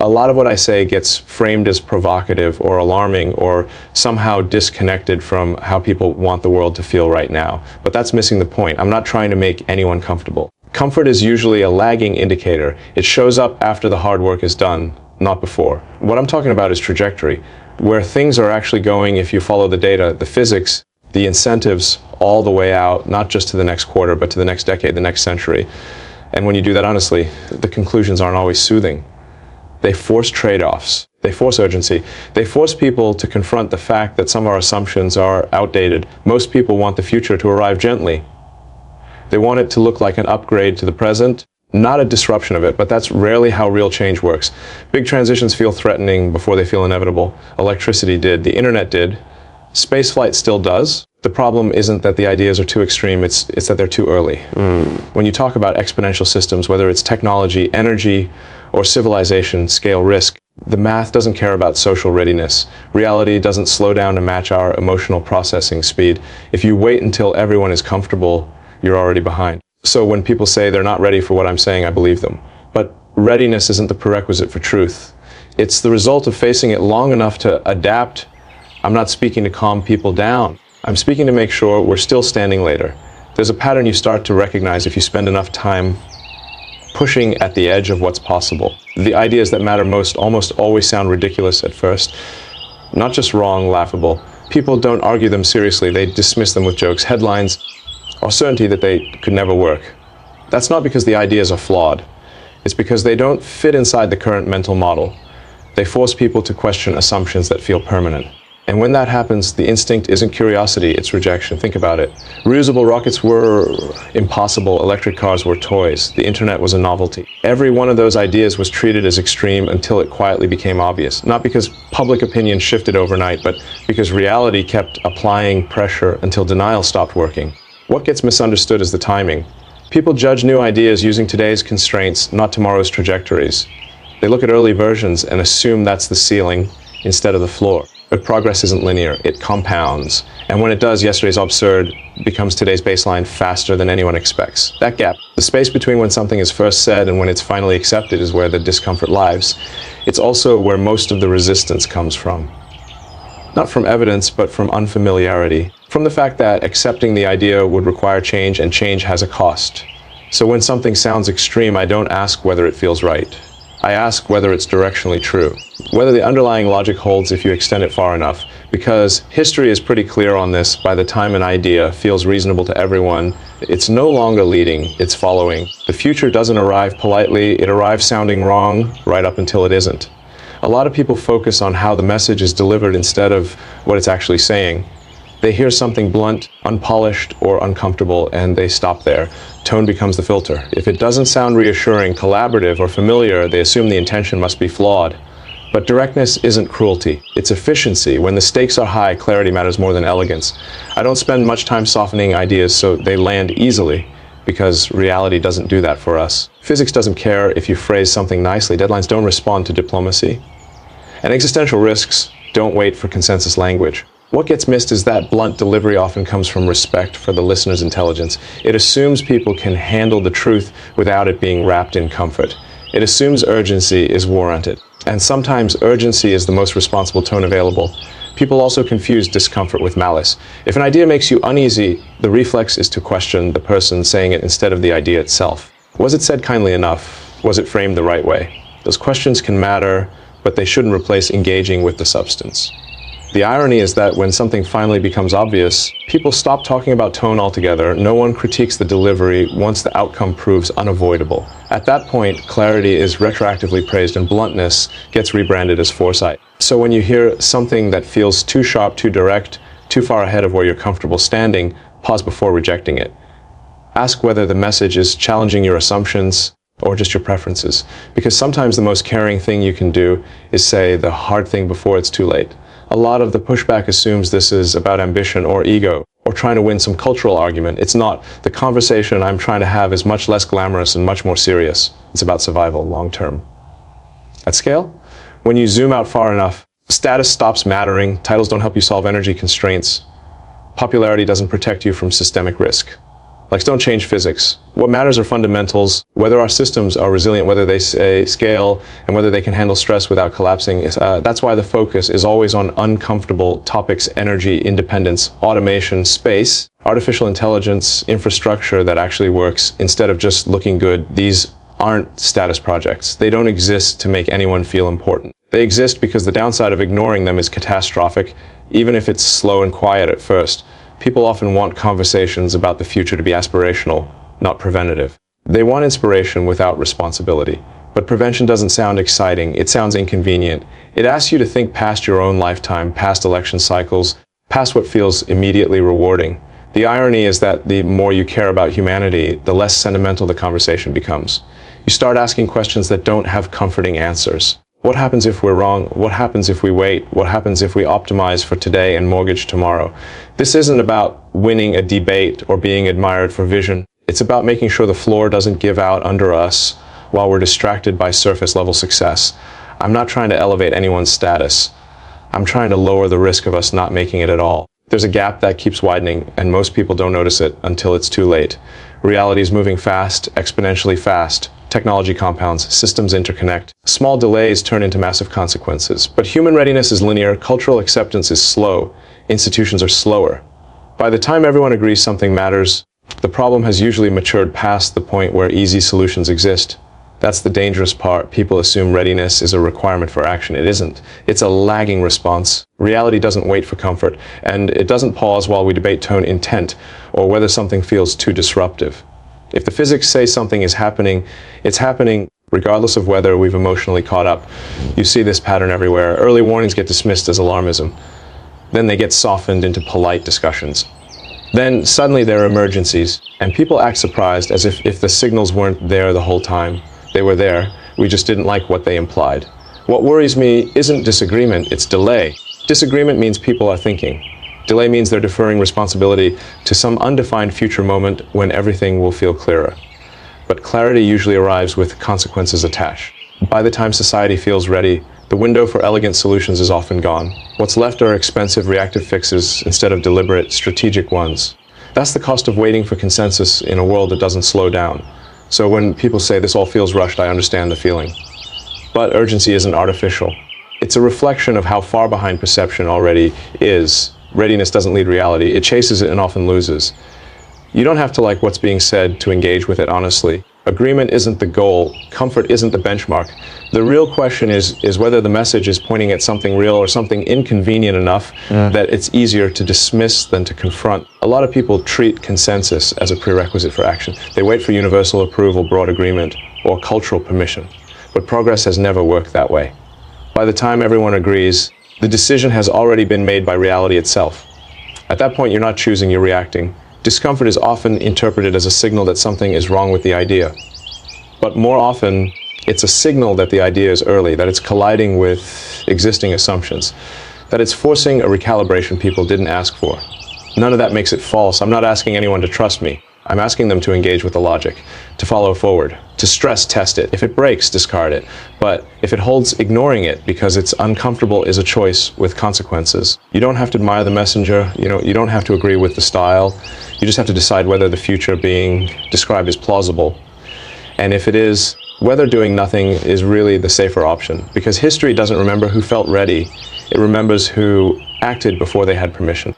A lot of what I say gets framed as provocative or alarming or somehow disconnected from how people want the world to feel right now. But that's missing the point. I'm not trying to make anyone comfortable. Comfort is usually a lagging indicator. It shows up after the hard work is done, not before. What I'm talking about is trajectory, where things are actually going if you follow the data, the physics, the incentives all the way out, not just to the next quarter, but to the next decade, the next century. And when you do that honestly, the conclusions aren't always soothing. They force trade-offs. They force urgency. They force people to confront the fact that some of our assumptions are outdated. Most people want the future to arrive gently. They want it to look like an upgrade to the present, not a disruption of it, but that's rarely how real change works. Big transitions feel threatening before they feel inevitable. Electricity did. The internet did. Spaceflight still does. The problem isn't that the ideas are too extreme, it's that they're too early. When you talk about exponential systems, whether it's technology, energy, or civilization scale risk, the math doesn't care about social readiness. Reality doesn't slow down to match our emotional processing speed. If you wait until everyone is comfortable, you're already behind. So when people say they're not ready for what I'm saying, I believe them. But readiness isn't the prerequisite for truth. It's the result of facing it long enough to adapt. I'm not speaking to calm people down. I'm speaking to make sure we're still standing later. There's a pattern you start to recognize if you spend enough time pushing at the edge of what's possible. The ideas that matter most almost always sound ridiculous at first. Not just wrong, laughable. People don't argue them seriously. They dismiss them with jokes, headlines, or certainty that they could never work. That's not because the ideas are flawed. It's because they don't fit inside the current mental model. They force people to question assumptions that feel permanent. And when that happens, the instinct isn't curiosity, it's rejection. Think about it. Reusable rockets were impossible. Electric cars were toys. The internet was a novelty. Every one of those ideas was treated as extreme until it quietly became obvious. Not because public opinion shifted overnight, but because reality kept applying pressure until denial stopped working. What gets misunderstood is the timing. People judge new ideas using today's constraints, not tomorrow's trajectories. They look at early versions and assume that's the ceiling instead of the floor. But progress isn't linear, it compounds. And when it does, yesterday's absurd becomes today's baseline faster than anyone expects. That gap, the space between when something is first said and when it's finally accepted, is where the discomfort lies. It's also where most of the resistance comes from. Not from evidence, but from unfamiliarity. From the fact that accepting the idea would require change, and change has a cost. So when something sounds extreme, I don't ask whether it feels right. I ask whether it's directionally true, whether the underlying logic holds if you extend it far enough, because history is pretty clear on this. By the time an idea feels reasonable to everyone, it's no longer leading, it's following. The future doesn't arrive politely, it arrives sounding wrong right up until it isn't. A lot of people focus on how the message is delivered instead of what it's actually saying. They hear something blunt, unpolished, or uncomfortable, and they stop there. Tone becomes the filter. If it doesn't sound reassuring, collaborative, or familiar, they assume the intention must be flawed. But directness isn't cruelty. It's efficiency. When the stakes are high, clarity matters more than elegance. I don't spend much time softening ideas so they land easily, because reality doesn't do that for us. Physics doesn't care if you phrase something nicely. Deadlines don't respond to diplomacy. And existential risks don't wait for consensus language. What gets missed is that blunt delivery often comes from respect for the listener's intelligence. It assumes people can handle the truth without it being wrapped in comfort. It assumes urgency is warranted. And sometimes urgency is the most responsible tone available. People also confuse discomfort with malice. If an idea makes you uneasy, the reflex is to question the person saying it instead of the idea itself. Was it said kindly enough? Was it framed the right way? Those questions can matter, but they shouldn't replace engaging with the substance. The irony is that when something finally becomes obvious, people stop talking about tone altogether. No one critiques the delivery once the outcome proves unavoidable. At that point, clarity is retroactively praised and bluntness gets rebranded as foresight. So when you hear something that feels too sharp, too direct, too far ahead of where you're comfortable standing, pause before rejecting it. Ask whether the message is challenging your assumptions or just your preferences. Because sometimes the most caring thing you can do is say the hard thing before it's too late. A lot of the pushback assumes this is about ambition or ego, or trying to win some cultural argument. It's not. The conversation I'm trying to have is much less glamorous and much more serious. It's about survival long term. At scale, when you zoom out far enough, status stops mattering, titles don't help you solve energy constraints, popularity doesn't protect you from systemic risk. Like, don't change physics. What matters are fundamentals, whether our systems are resilient, whether they scale, and whether they can handle stress without collapsing. That's why the focus is always on uncomfortable topics: energy, independence, automation, space, artificial intelligence, infrastructure that actually works, instead of just looking good. These aren't status projects. They don't exist to make anyone feel important. They exist because the downside of ignoring them is catastrophic, even if it's slow and quiet at first. People often want conversations about the future to be aspirational, not preventative. They want inspiration without responsibility. But prevention doesn't sound exciting, it sounds inconvenient. It asks you to think past your own lifetime, past election cycles, past what feels immediately rewarding. The irony is that the more you care about humanity, the less sentimental the conversation becomes. You start asking questions that don't have comforting answers. What happens if we're wrong? What happens if we wait? What happens if we optimize for today and mortgage tomorrow? This isn't about winning a debate or being admired for vision. It's about making sure the floor doesn't give out under us while we're distracted by surface-level success. I'm not trying to elevate anyone's status. I'm trying to lower the risk of us not making it at all. There's a gap that keeps widening, and most people don't notice it until it's too late. Reality is moving fast, exponentially fast. Technology compounds, systems interconnect. Small delays turn into massive consequences. But human readiness is linear, cultural acceptance is slow, institutions are slower. By the time everyone agrees something matters, the problem has usually matured past the point where easy solutions exist. That's the dangerous part. People assume readiness is a requirement for action. It isn't. It's a lagging response. Reality doesn't wait for comfort, and it doesn't pause while we debate tone intent or whether something feels too disruptive. If the physics say something is happening, it's happening regardless of whether we've emotionally caught up. You see this pattern everywhere. Early warnings get dismissed as alarmism. Then they get softened into polite discussions. Then suddenly there are emergencies, and people act surprised as if the signals weren't there the whole time. They were there, we just didn't like what they implied. What worries me isn't disagreement, it's delay. Disagreement means people are thinking. Delay means they're deferring responsibility to some undefined future moment when everything will feel clearer. But clarity usually arrives with consequences attached. By the time society feels ready, the window for elegant solutions is often gone. What's left are expensive reactive fixes instead of deliberate, strategic ones. That's the cost of waiting for consensus in a world that doesn't slow down. So when people say this all feels rushed, I understand the feeling. But urgency isn't artificial. It's a reflection of how far behind perception already is. Readiness doesn't lead reality, it chases it and often loses. You don't have to like what's being said to engage with it honestly. Agreement isn't the goal, comfort isn't the benchmark. The real question is whether the message is pointing at something real or something inconvenient enough that it's easier to dismiss than to confront. A lot of people treat consensus as a prerequisite for action. They wait for universal approval, broad agreement, or cultural permission. But progress has never worked that way. By the time everyone agrees, the decision has already been made by reality itself. At that point, you're not choosing, you're reacting. Discomfort is often interpreted as a signal that something is wrong with the idea. But more often, it's a signal that the idea is early, that it's colliding with existing assumptions, that it's forcing a recalibration people didn't ask for. None of that makes it false. I'm not asking anyone to trust me. I'm asking them to engage with the logic, to follow forward, to stress test it. If it breaks, discard it. But if it holds, ignoring it because it's uncomfortable is a choice with consequences. You don't have to admire the messenger, you don't have to agree with the style. You just have to decide whether the future being described is plausible. And if it is, whether doing nothing is really the safer option. Because history doesn't remember who felt ready, it remembers who acted before they had permission.